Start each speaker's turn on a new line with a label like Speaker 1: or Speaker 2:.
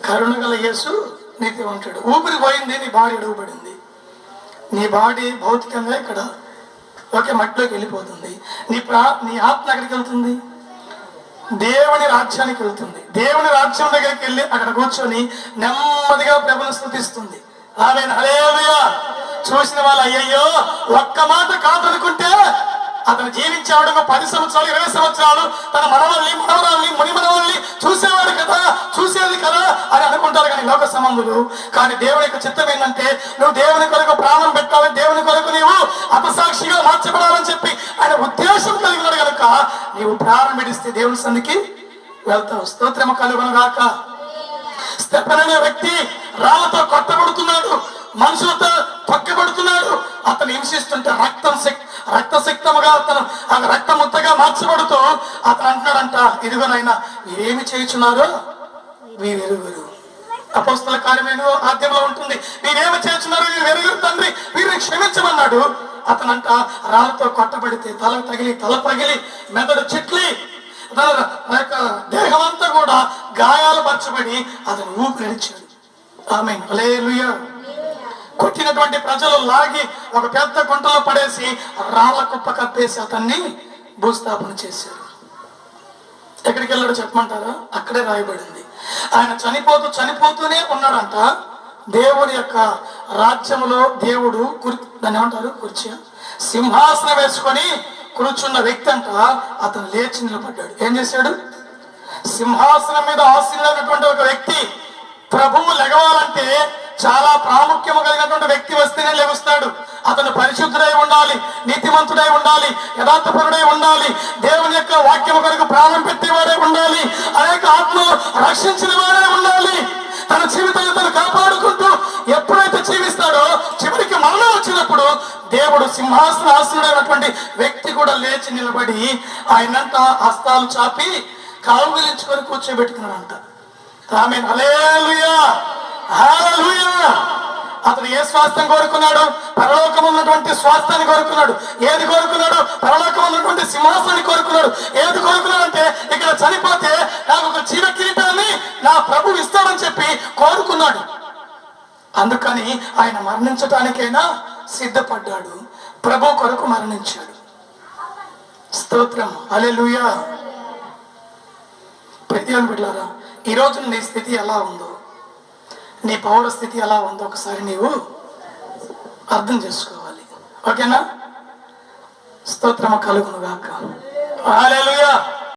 Speaker 1: కరుణ గల యేసు నీతిమంతుడు. ఊపిరి పోయింది, నీ బాడీ అడుగుపడింది. నీ బాడీ భౌతికంగా ఇక్కడ ఒకే మట్టిలోకి వెళ్ళిపోతుంది. నీ ఆత్మ ఎక్కడికి వెళ్తుంది? దేవుని రాజ్యానికి వెళ్తుంది. దేవుని రాజ్యం దగ్గరికి వెళ్ళి అక్కడ కూర్చొని నెమ్మదిగా ప్రభుని స్తుతిస్తుంది. ఆమేన్, హల్లెలూయా. చూసిన వాళ్ళు అయ్యయ్యో ఒక్క మాట కాదనుకుంటే అతను జీవించేవాడు 10 సంవత్సరాలు 20 సంవత్సరాలు తన మనవల్ని ముని మనవల్ని చూసేది కదా అని అనుకుంటారు కానీ లోక సంబంధులు. కానీ దేవుని యొక్క చిత్తం ఏంటంటే నువ్వు దేవుని కొరకు ప్రాణం పెట్టాలి, దేవుని కొరకు నీవు అపసాక్షిగా మార్చబడాలని చెప్పి ఆయన ఉద్దేశం కలిగినాడు కనుక నీవు ప్రాణం పెడిస్తే దేవుని సన్నిధికి వెళ్తావు. స్తోత్రము కలుగునుగాక. స్టెఫెను అనే వ్యక్తి రాళ్లతో కొట్టబడుతున్నాడు, మనుషులతో తొక్కబడుతున్నాడు. అతను హింసిస్తుంటే రక్తసిక్తముగా అతను ఆ రక్తముద్దగా మార్చబడుతూ అతను అంటున్నాడంట, ఇదిగోనైనా ఏమి చేయుచున్నారో వీరెరుగురు. అపోస్తల కార్యమైన ఆద్యంలో ఉంటుంది, వీరేమి చేయుచున్నారో వీరెరుగురు తండ్రి వీరిని క్షమించమన్నాడు. అతనంట రాళ్ళతో కొట్టబడితే తల పగిలి మెదడు చిట్లి తన యొక్క దేహం అంతా కూడా గాయాలు పరచబడి అతను ఊపిరిడిచాడు. ఆమేన్, హల్లెలూయా. కొట్టినటువంటి ప్రజలు లాగి ఒక పెద్ద గుంటలో పడేసి రాళ్ల కుప్ప కప్పేసి అతన్ని భూస్థాపన చేశారు. ఎక్కడికి వెళ్ళాడు చెప్పమంటారా? అక్కడే రాయబడింది. ఆయన చనిపోతూనే ఉన్నాడంట. దేవుని యొక్క రాజ్యములో దేవుడు దాన్ని ఏమంటారు, కుర్చీ సింహాసనం వేసుకొని కూర్చున్న వ్యక్తి అంట అతను లేచి నిలబడ్డాడు. ఏం చేశాడు? సింహాసనం మీద ఆసీనుడైనటువంటి ఒక వ్యక్తి ప్రభువు లెగవాలంటే చాలా ప్రాముఖ్యము కలిగినటువంటి వ్యక్తి వస్తేనే లెగుస్తాడు. అతను పరిశుద్ధుడై ఉండాలి, నీతిమంతుడై ఉండాలి, యథార్థపరుడై ఉండాలి, దేవుని యొక్క వాక్యము కొరకు ప్రాణం పెట్టేవాడే ఉండాలి, అనేక ఆత్మలు రక్షించిన వాడే ఉండాలి. తన జీవితాన్ని తను కాపాడుకుంటూ ఎప్పుడైతే జీవిస్తాడో చివరికి మరణం వచ్చినప్పుడు దేవుడు సింహాసనాసనుడైనటువంటి వ్యక్తి కూడా లేచి నిలబడి ఆయనంట హస్తాలు చాపి కావుగిలించుకొని కూర్చోబెట్టుకున్నాడంట. ఆమేన్, హల్లెలూయా, హల్లెలూయా. అతను ఏ స్వాస్థ్యం కోరుకున్నాడు? పరలోకం ఉన్నటువంటి స్వాస్థ్యాన్ని కోరుకున్నాడు. ఏది కోరుకున్నాడు? పరలోకం ఉన్నటువంటి సింహాసనాన్ని కోరుకున్నాడు. ఏది కోరుకున్నాడు అంటే ఇక్కడ చనిపోతే నాకు ఒక జీవ కిరీటాన్ని నా ప్రభు ఇస్తాడని చెప్పి కోరుకున్నాడు. అందుకని ఆయన మరణించటానికైనా సిద్ధపడ్డాడు. ప్రభు కొరకు మరణించాడు. స్తోత్రం, హల్లెలూయా. ప్రతి బిడ్డలారా, ఈరోజు నీ స్థితి ఎలా ఉందో, నీ పౌర స్థితి ఎలా ఉందో ఒకసారి నీవు అర్థం చేసుకోవాలి. ఓకేనా? స్తోత్రము కలుగునుగాక. హల్లెలూయా.